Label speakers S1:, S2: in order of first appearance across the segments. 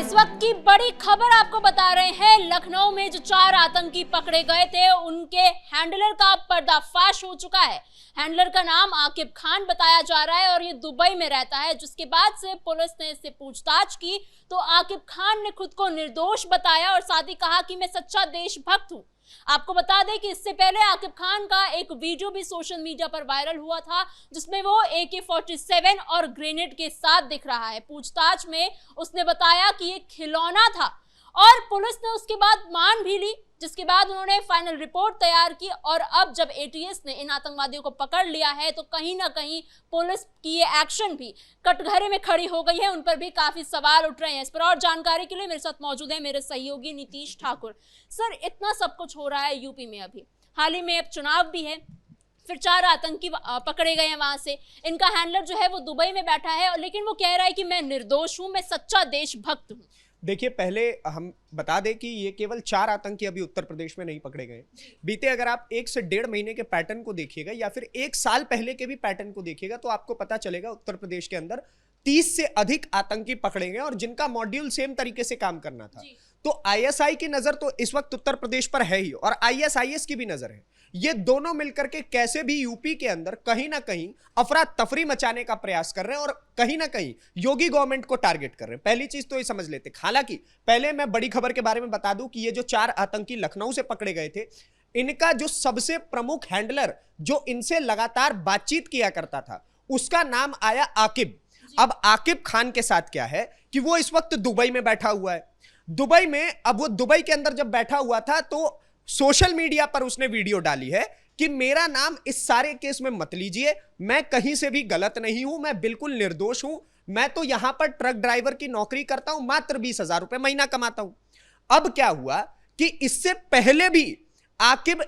S1: इस वक्त की बड़ी खबर आपको बता रहे हैं। लखनऊ में जो 4 आतंकी पकड़े गए थे उनके हैंडलर का पर्दाफाश हो चुका है। हैंडलर का नाम आकिब खान बताया जा रहा है और ये दुबई में रहता है। जिसके बाद से पुलिस ने इससे पूछताछ की तो आकिब खान ने खुद को निर्दोष बताया और साथ ही कहा कि मैं सच्चा देशभक्त हूं। आपको बता दें कि इससे पहले आकिब खान का एक वीडियो भी सोशल मीडिया पर वायरल हुआ था जिसमें वो AK-47 और ग्रेनेड के साथ दिख रहा है। पूछताछ में उसने बताया कि ये खिलौना था और पुलिस ने उसके बाद मान भी ली, जिसके बाद उन्होंने फाइनल रिपोर्ट तैयार की। और अब जब ATS ने इन आतंकवादियों को पकड़ लिया है तो कहीं ना कहीं पुलिस की ये एक्शन भी कटघरे में खड़ी हो गई है। उन पर भी काफी सवाल उठ रहे हैं। इस पर और जानकारी के लिए मेरे साथ मौजूद है मेरे सहयोगी नीतीश ठाकुर। सर, इतना सब कुछ हो रहा है यूपी में, अभी हाल ही में अब चुनाव भी है, फिर 4 आतंकी पकड़े गए हैं वहां से। इनका हैंडलर जो है वो दुबई में बैठा है और लेकिन वो कह रहा है कि मैं निर्दोष हूं, मैं सच्चा देशभक्त हूं।
S2: देखिए, पहले हम बता दें कि ये केवल 4 आतंकी अभी उत्तर प्रदेश में नहीं पकड़े गए। बीते अगर आप 1 से 1.5 महीने के पैटर्न को देखिएगा या फिर 1 साल पहले के भी पैटर्न को देखिएगा तो आपको पता चलेगा उत्तर प्रदेश के अंदर 30 से अधिक आतंकी पकड़े गए और जिनका मॉड्यूल सेम तरीके से काम करना था। तो ISI की नजर तो इस वक्त उत्तर प्रदेश पर है ही और ISIS की भी नजर है। ये दोनों मिलकर के कैसे भी यूपी के अंदर कहीं ना कहीं अफरा तफरी मचाने का प्रयास कर रहे हैं और कहीं ना कहीं योगी गवर्नमेंट को टारगेट कर रहे हैं। पहली चीज तो ये समझ लेते। हालांकि पहले मैं बड़ी खबर के बारे में बता दूं कि ये जो 4 आतंकी लखनऊ से पकड़े गए थे, इनका जो सबसे प्रमुख हैंडलर जो इनसे लगातार बातचीत किया करता था उसका नाम आया आकिब। अब आकिब खान के साथ क्या है कि वो इस वक्त दुबई में बैठा हुआ है। दुबई में, अब वो दुबई के अंदर जब बैठा हुआ था तो सोशल मीडिया पर उसने वीडियो डाली है कि मेरा नाम इस सारे केस में मत लीजिए, मैं कहीं से भी गलत नहीं हूं, मैं बिल्कुल निर्दोष हूं, मैं तो यहां पर ट्रक ड्राइवर की नौकरी करता हूं, मात्र 20,000 रुपए महीना कमाता हूं। अब क्या हुआ कि इससे पहले भी आकिब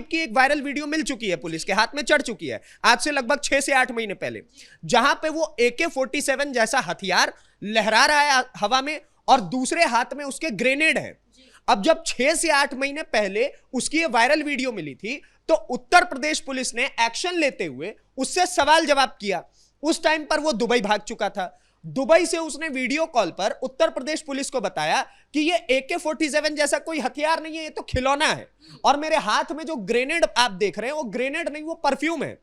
S2: की एक वायरल वीडियो मिल चुकी है, पुलिस के हाथ में चढ़ चुकी है आज से लगभग 6 से 8 महीने पहले, जहां पे वो AK-47 जैसा हथियार लहरा रहा है हवा में और दूसरे हाथ में उसके ग्रेनेड है। अब जब 6 से 8 महीने पहले उसकी ये वायरल वीडियो मिली थी तो उत्तर प्रदेश पुलिस ने एक्शन लेते हुए उससे सवाल जवाब किया। उस टाइम पर वो दुबई भाग चुका था। दुबई से उसने वीडियो कॉल पर उत्तर प्रदेश पुलिस को बताया कि ये AK-47 जैसा कोई हथियार नहीं है, ये तो खिलौना है और मेरे हाथ में जो ग्रेनेड आप देख रहे हैं वो ग्रेनेड नहीं, वो परफ्यूम है।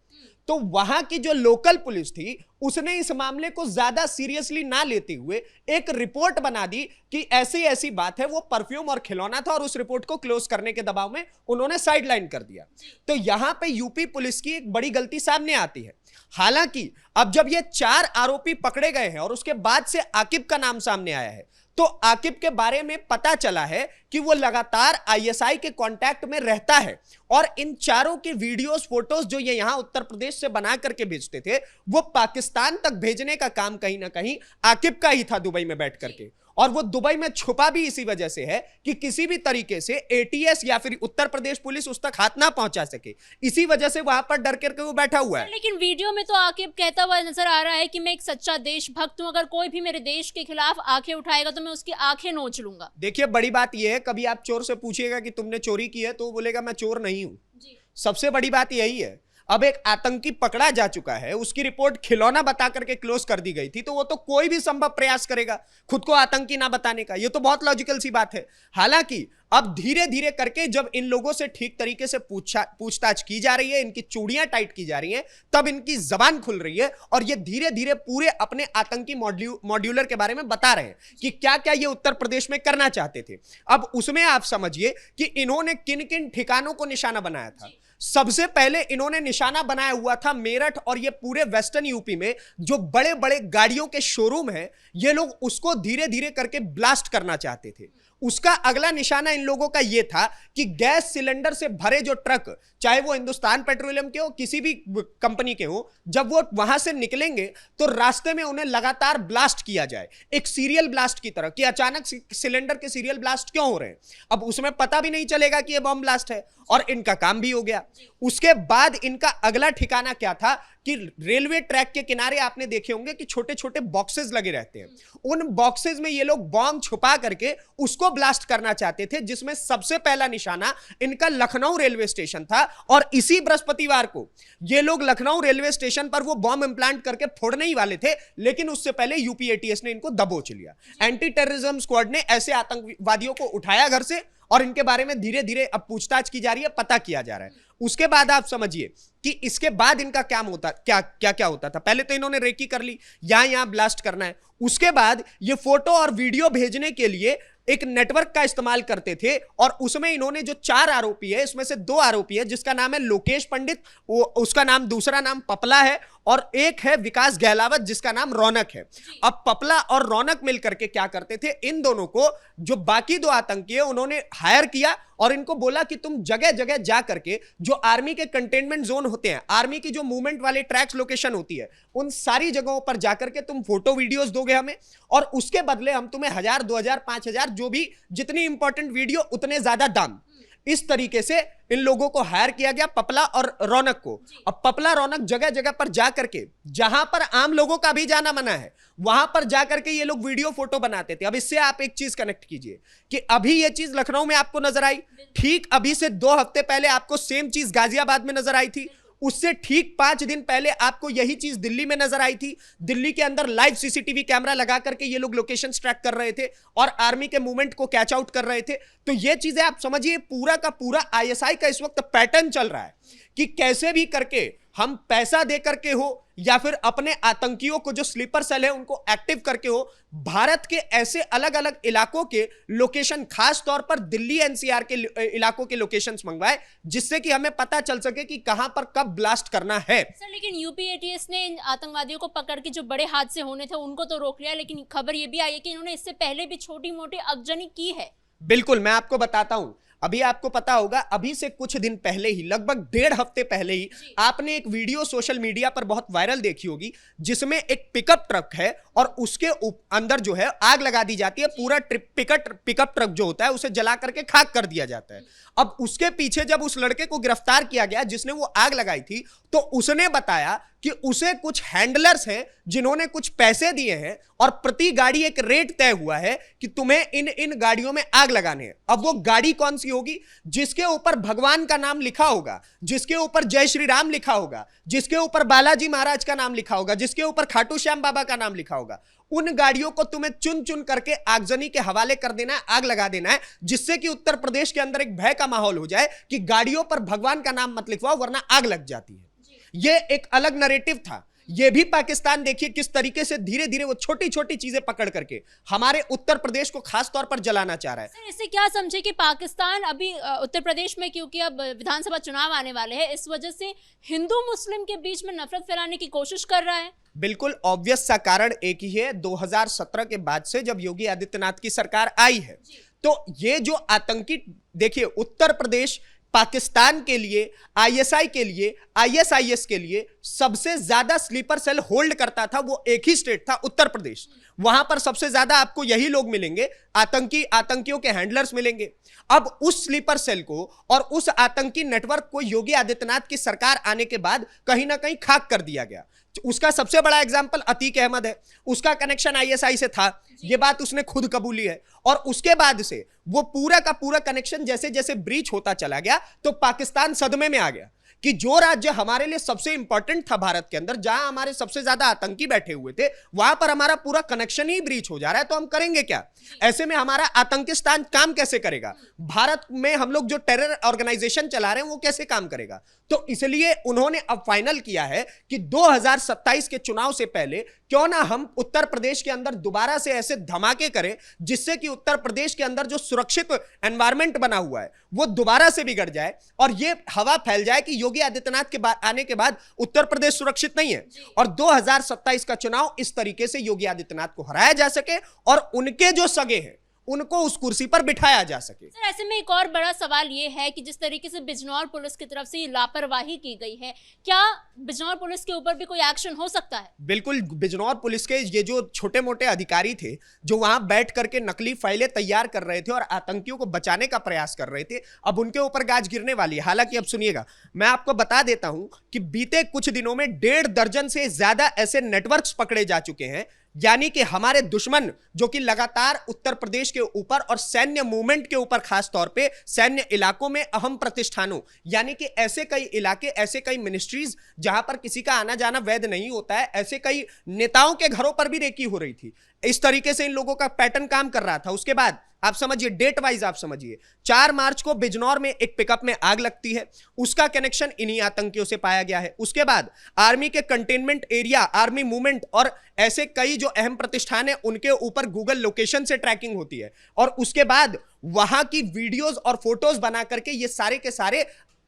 S2: तो वहां की जो लोकल पुलिस थी उसने इस मामले को ज्यादा सीरियसली ना लेते हुए एक रिपोर्ट बना दी कि ऐसी ऐसी बात है, वो परफ्यूम और खिलौना था और उस रिपोर्ट को क्लोज करने के दबाव में उन्होंने साइडलाइन कर दिया। तो यहां पे यूपी पुलिस की एक बड़ी गलती सामने आती है। हालांकि अब जब ये 4 आरोपी पकड़े गए हैं और उसके बाद से आकिब का नाम सामने आया है तो आकिब के बारे में पता चला है कि वो लगातार ISI के कांटेक्ट में रहता है और इन चारों के वीडियोस फोटोज जो ये यहां उत्तर प्रदेश से बना करके भेजते थे वो पाकिस्तान तक भेजने का काम कहीं ना कहीं आकिब का ही था दुबई में बैठ करके। और वो दुबई में छुपा भी इसी वजह से है कि किसी भी तरीके से ATS या फिर उत्तर प्रदेश पुलिस उस तक हाथ ना पहुंचा सके, इसी वजह से वहां पर डर करके वो बैठा हुआ है।
S1: लेकिन वीडियो में तो आकिब कहता हुआ नजर आ रहा है कि मैं एक सच्चा देशभक्त हूं, अगर कोई भी मेरे देश के खिलाफ आंखें उठाएगा तो मैं उसकी आंखें नोच लूंगा।
S2: देखिए, बड़ी बात यह है, कभी आप चोर से पूछिएगा कि तुमने चोरी की है तो वो बोलेगा मैं चोर नहीं हूं। सबसे बड़ी बात यही है। अब एक आतंकी पकड़ा जा चुका है, उसकी रिपोर्ट खिलौना बता करके क्लोज कर दी गई थी, तो वो तो कोई भी संभव प्रयास करेगा खुद को आतंकी ना बताने का। ये तो बहुत लॉजिकल सी बात है। हालांकि अब धीरे धीरे करके जब इन लोगों से ठीक तरीके से पूछताछ की जा रही है, इनकी चूड़ियां टाइट की जा रही हैं, तब इनकी जबान खुल रही है और ये धीरे धीरे पूरे अपने आतंकी मॉड्यूलर के बारे में बता रहे हैं कि क्या क्या ये उत्तर प्रदेश में करना चाहते थे। अब उसमें आप समझिए कि इन्होंने किन किन ठिकानों को निशाना बनाया था। सबसे पहले इन्होंने निशाना बनाया हुआ था मेरठ और ये पूरे वेस्टर्न यूपी में जो बड़े बड़े गाड़ियों के शोरूम हैं, ये लोग उसको धीरे धीरे करके ब्लास्ट करना चाहते थे। उसका अगला निशाना इन लोगों का यह था कि गैस सिलेंडर से भरे जो ट्रक, चाहे वो हिंदुस्तान पेट्रोलियम के हो, किसी भी कंपनी के हो, जब वो वहां से निकलेंगे तो रास्ते में उन्हें लगातार ब्लास्ट किया जाए, एक सीरियल ब्लास्ट की तरह, कि अचानक सिलेंडर के सीरियल ब्लास्ट क्यों हो रहे हैं। अब उसमें पता भी नहीं चलेगा कि ये बम ब्लास्ट है और इनका काम भी हो गया। उसके बाद इनका अगला ठिकाना क्या था कि रेलवे ट्रैक के किनारे आपने देखे होंगे कि छोटे छोटे बॉक्सेस लगे रहते हैं, उन बॉक्सेस में ये लोग बॉम्ब छुपा करके उसको ब्लास्ट करना चाहते थे, जिसमें सबसे पहला निशाना इनका लखनऊ रेलवे स्टेशन था। और इसी बृहस्पतिवार को ये लोग लखनऊ रेलवे स्टेशन पर वो बॉम्ब इंप्लांट करके फोड़ने ही वाले थे, लेकिन उससे पहले यूपी एटीएस ने इनको दबोच लिया। एंटी टेररिज्म स्क्वाड ने ऐसे आतंकवादियों को उठाया घर से और इनके बारे में धीरे धीरे अब पूछताछ की जा रही है, पता किया जा रहा है। उसके बाद आप समझिए कि इसके बाद इनका क्या होता था। पहले तो इन्होंने रेकी कर ली, यहां ब्लास्ट करना है। उसके बाद ये फोटो और वीडियो भेजने के लिए एक नेटवर्क का इस्तेमाल करते थे, और उसमें इन्होंने जो 4 आरोपी है, इसमें से 2 आरोपी है जिसका नाम है लोकेश पंडित, उसका नाम दूसरा नाम पपला है, और एक है विकास गहलावत जिसका नाम रौनक है। अब पपला और रौनक मिलकर के क्या करते थे, इन दोनों को जो बाकी 2 आतंकी है उन्होंने हायर किया और इनको बोला कि तुम जगह जगह जा करके जो आर्मी के कंटेनमेंट जोन होते हैं, आर्मी की जो मूवमेंट वाले ट्रैक्स लोकेशन होती है, उन सारी जगहों पर जाकर के तुम फोटो वीडियोस दोगे हमें, और उसके बदले हम तुम्हें 1000, 2000, 5000 जो भी जितनी इंपॉर्टेंट वीडियो उतने ज्यादा दाम। इस तरीके से इन लोगों को हायर किया गया, पपला और रौनक को। अब पपला रौनक जगह जगह पर जाकर के, जहां पर आम लोगों का भी जाना मना है, वहां पर जाकर के ये लोग वीडियो फोटो बनाते थे। अब इससे आप एक चीज कनेक्ट कीजिए कि अभी ये चीज लखनऊ में आपको नजर आई, ठीक अभी से 2 हफ्ते पहले आपको सेम चीज गाजियाबाद में नजर आई थी, उससे ठीक 5 दिन पहले आपको यही चीज दिल्ली में नजर आई थी। दिल्ली के अंदर लाइव सीसीटीवी कैमरा लगा करके ये लोग लोकेशन ट्रैक कर रहे थे और आर्मी के मूवमेंट को कैच आउट कर रहे थे। तो ये चीजें आप समझिए, पूरा का पूरा आईएसआई का इस वक्त पैटर्न चल रहा है कि कैसे भी करके हम पैसा दे करके हो या फिर अपने आतंकियों को जो स्लीपर सेल है उनको एक्टिव करके हो, भारत के ऐसे अलग अलग इलाकों के लोकेशन, खास तौर पर दिल्ली एनसीआर के इलाकों के लोकेशंस मंगवाए, जिससे कि हमें पता चल सके कि कहां पर कब ब्लास्ट करना है।
S1: सर, लेकिन यूपी एटीएस ने इन आतंकवादियों को पकड़ के जो बड़े हादसे होने थे उनको तो रोक लिया, लेकिन खबर यह भी आई है कि इन्होंने इससे पहले भी छोटी मोटी अगजनी की है।
S2: बिल्कुल, मैं आपको बताता हूं। अभी आपको पता होगा, अभी से कुछ दिन पहले ही, लगभग 1.5 हफ्ते पहले ही, आपने एक वीडियो सोशल मीडिया पर बहुत वायरल देखी होगी, जिसमें एक पिकअप ट्रक है और उसके अंदर जो है आग लगा दी जाती है। पूरा पिकअप ट्रक जो होता है उसे जला करके खाक कर दिया जाता है। अब उसके पीछे जब उस लड़के को गिरफ्तार किया गया जिसने वो आग लगाई थी, तो उसने बताया कि उसे कुछ हैंडलर्स हैं जिन्होंने कुछ पैसे दिए हैं और प्रति गाड़ी एक रेट तय हुआ है कि तुम्हें इन गाड़ियों में आग लगाने हैं। अब वो गाड़ी कौन सी होगी? जिसके ऊपर भगवान का नाम लिखा होगा, जिसके ऊपर जय श्री राम लिखा होगा, जिसके ऊपर बालाजी महाराज का नाम लिखा होगा, जिसके ऊपर खाटू श्याम बाबा का नाम लिखा होगा, उन गाड़ियों को तुम्हें चुन चुन करके आगजनी के हवाले कर देना है, आग लगा देना है, जिससे कि उत्तर प्रदेश के अंदर एक भय का माहौल हो जाए कि गाड़ियों पर भगवान का नाम मत लिखवाओ वरना आग लग जाती है। ये एक अलग नैरेटिव था। ये भी पाकिस्तान देखिए किस तरीके से धीरे धीरे वो छोटी छोटी चीजें पकड़ करके हमारे उत्तर प्रदेश को खास तौर पर जलाना चाह रहा है।
S1: सर, इससे क्या समझे कि पाकिस्तान अभी उत्तर प्रदेश में, क्योंकि अब विधानसभा चुनाव आने वाले हैं, इस वजह से हिंदू मुस्लिम के बीच में नफरत फैलाने की कोशिश कर रहा है?
S2: बिल्कुल ऑब्वियस सा कारण एक ही है। 2017 के बाद से जब योगी आदित्यनाथ की सरकार आई है, तो ये जो आतंकी, देखिए उत्तर प्रदेश पाकिस्तान के लिए, आईएसआई के लिए, आईएसआईएस के लिए सबसे ज्यादा स्लीपर सेल होल्ड करता था, वो एक ही स्टेट था, उत्तर प्रदेश। वहां पर सबसे ज्यादा आपको यही लोग मिलेंगे, आतंकियों के हैंडलर्स मिलेंगे। अब उस स्लीपर सेल को और उस आतंकी नेटवर्क को योगी आदित्यनाथ की सरकार आने के बाद कहीं ना कहीं खाक कर दिया गया। उसका सबसे बड़ा एग्जांपल अतीक अहमद है। उसका कनेक्शन आईएसआई से था, यह बात उसने खुद कबूली है, और उसके बाद से वो पूरा का पूरा कनेक्शन जैसे जैसे ब्रीच होता चला गया, तो पाकिस्तान सदमे में आ गया कि जो राज्य हमारे लिए सबसे इंपॉर्टेंट था भारत के अंदर, जहां हमारे सबसे ज्यादा आतंकी बैठे हुए थे, वहां पर हमारा पूरा कनेक्शन ही ब्रीच हो जा रहा है, तो हम करेंगे क्या? ऐसे में हमारा आतंकिस्तान काम कैसे करेगा? भारत में हम लोग जो टेरर ऑर्गेनाइजेशन चला रहे हैं वो कैसे काम करेगा? तो इसलिए उन्होंने अब फाइनल किया है कि 2027 के चुनाव से पहले क्यों ना हम उत्तर प्रदेश के अंदर दोबारा से ऐसे धमाके करें जिससे कि उत्तर प्रदेश के अंदर जो सुरक्षित एनवायरनमेंट बना हुआ है वो दोबारा से बिगड़ जाए और ये हवा फैल जाए कि योगी आदित्यनाथ के आने के बाद उत्तर प्रदेश सुरक्षित नहीं है, और 2027 का चुनाव इस तरीके से योगी आदित्यनाथ को हराया जा सके और उनके जो सगे हैं उनको उस कुर्सी पर बिठाया जा सके।
S1: सर, ऐसे में एक और बड़ा सवाल ये है कि जिस तरीके से बिजनौर पुलिस की तरफ से ये लापरवाही की गई है, क्या बिजनौर पुलिस के ऊपर भी कोई एक्शन हो सकता है?
S2: बिल्कुल, बिजनौर पुलिस के ये जो छोटे मोटे अधिकारी थे जो वहां बैठ करके नकली फाइलें तैयार कर रहे थे और आतंकियों को बचाने का प्रयास कर रहे थे, अब उनके ऊपर गाज गिरने वाली है। हालांकि अब सुनिएगा, मैं आपको बता देता हूं कि बीते कुछ दिनों में 1.5 दर्जन से ज्यादा ऐसे नेटवर्क्स पकड़े जा चुके हैं, यानी कि हमारे दुश्मन जो कि लगातार उत्तर प्रदेश के ऊपर और सैन्य मूवमेंट के ऊपर, खास तौर पे सैन्य इलाकों में अहम प्रतिष्ठानों, यानी कि ऐसे कई इलाके, ऐसे कई मिनिस्ट्रीज जहां पर किसी का आना जाना वैध नहीं होता है, ऐसे कई नेताओं के घरों पर भी रेकी हो रही थी। इस तरीके से इन लोगों का पैटर्न काम कर रहा था। उसके बाद आप समझिए, डेट वाइज आप समझिए, 4 मार्च को बिजनौर में एक पिकअप में आग लगती है, उसका कनेक्शन इन्हीं आतंकियों से पाया गया है। उसके बाद आर्मी के कंटेनमेंट एरिया, आर्मी मूवमेंट और ऐसे कई जो अहम प्रतिष्ठान है उनके ऊपर गूगल लोकेशन से ट्रैकिंग होती है, और उसके बाद वहां की वीडियोस और फोटोज बना करके ये सारे के सारे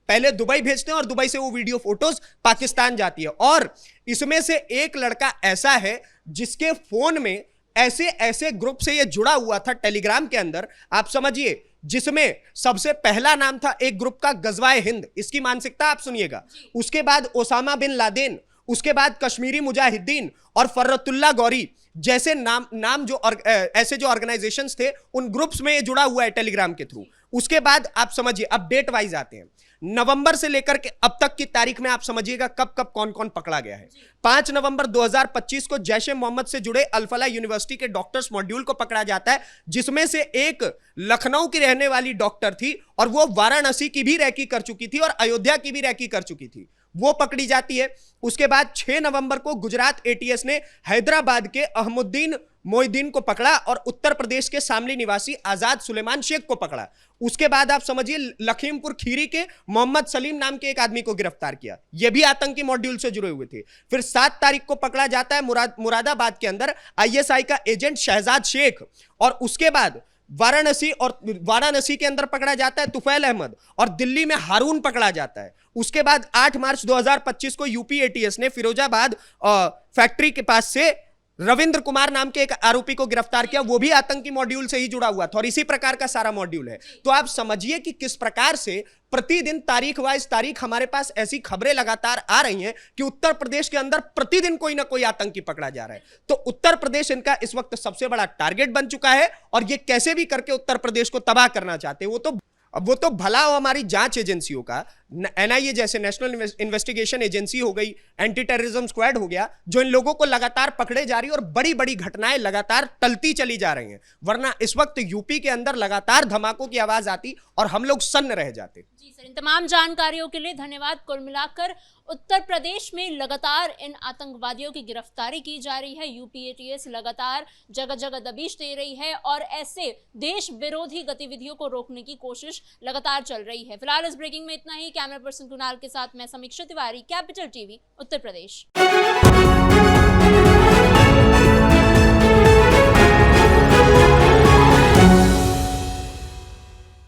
S2: पहले दुबई भेजते हैं और दुबई से वो वीडियो फोटोज पाकिस्तान जाती है। और इसमें से एक लड़का ऐसा है जिसके फोन में ऐसे ऐसे ग्रुप से ये जुड़ा हुआ था टेलीग्राम के अंदर, आप समझिए, जिसमें सबसे पहला नाम था एक ग्रुप का गजवाए हिंद, इसकी मानसिकता आप सुनिएगा। उसके बाद ओसामा बिन लादेन, उसके बाद कश्मीरी मुजाहिदीन और फर्रतुल्ला गौरी जैसे नाम जो ऐसे जो ऑर्गेनाइजेशंस थे, उन ग्रुप्स में ये जुड़ा हुआ है टेलीग्राम के थ्रू। उसके बाद आप समझिए, अब डेट वाइज आते हैं, नवंबर से लेकर के अब तक की तारीख में आप समझिएगा कब कब कौन कौन पकड़ा गया है। 5 नवंबर 2025 को जैश ए मोहम्मद से जुड़े अल-फलाह यूनिवर्सिटी के डॉक्टर्स मॉड्यूल को पकड़ा जाता है, जिसमें से एक लखनऊ की रहने वाली डॉक्टर थी और वो वाराणसी की भी रैकी कर चुकी थी और अयोध्या की भी रैकी कर चुकी थी, वो पकड़ी जाती है। उसके बाद 6 नवंबर को गुजरात एटीएस ने हैदराबाद के अहमुद्दीन मोइद्दीन को पकड़ा और उत्तर प्रदेश के शामली निवासी आजाद सुलेमान शेख को पकड़ा। उसके बाद आप समझिए, लखीमपुर खीरी के मोहम्मद सलीम नाम के एक आदमी को गिरफ्तार किया, यह भी आतंकी मॉड्यूल से जुड़े हुए थे। फिर 7 तारीख को पकड़ा जाता है मुरादाबाद के अंदर आईएसआई का एजेंट शहजाद शेख, और उसके बाद वाराणसी के अंदर पकड़ा जाता है तुफैल अहमद, और दिल्ली में हारून पकड़ा जाता है। उसके बाद 8 मार्च 2025 को यूपी एटीएस ने फिरोजाबाद फैक्ट्री के पास से रविंद्र कुमार नाम के एक आरोपी को गिरफ्तार किया, वो भी आतंकी मॉड्यूल से ही जुड़ा हुआ था, और इसी प्रकार का सारा मॉड्यूल है। तो आप समझिए कि किस प्रकार से प्रतिदिन तारीख वाइज तारीख हमारे पास ऐसी खबरें लगातार आ रही हैं कि उत्तर प्रदेश के अंदर प्रतिदिन कोई ना कोई आतंकी पकड़ा जा रहा है। तो उत्तर प्रदेश इनका इस वक्त सबसे बड़ा टारगेट बन चुका है, और ये कैसे भी करके उत्तर प्रदेश को तबाह करना चाहते हैं। वो तो भला हो हमारी जांच एजेंसियों का, एनआईए जैसे नेशनल इन्वेस्टिगेशन एजेंसी हो गई, एंटी टेररिज्म स्क्वाड हो गया, जो इन लोगों को लगातार पकड़े जा रही है और बड़ी बड़ी घटनाएं लगातार टलती चली जा रही हैं। वरना इस वक्त यूपी के अंदर लगातार धमाकों की आवाज आती और हम लोग सन्न रह जाते।
S1: जी सर, इन तमाम जानकारियों के लिए धन्यवाद। कुल मिलाकर उत्तर प्रदेश में लगातार इन आतंकवादियों की गिरफ्तारी की जा रही है, यूपी एटीएस लगातार जगह जगह दबिश दे रही है और ऐसे देश विरोधी गतिविधियों को रोकने की कोशिश लगातार चल रही है। फिलहाल इस ब्रेकिंग में इतना ही। कैमरा पर्सन कुणाल के साथ मैं समीक्षा तिवारी, कैपिटल टीवी, उत्तर प्रदेश।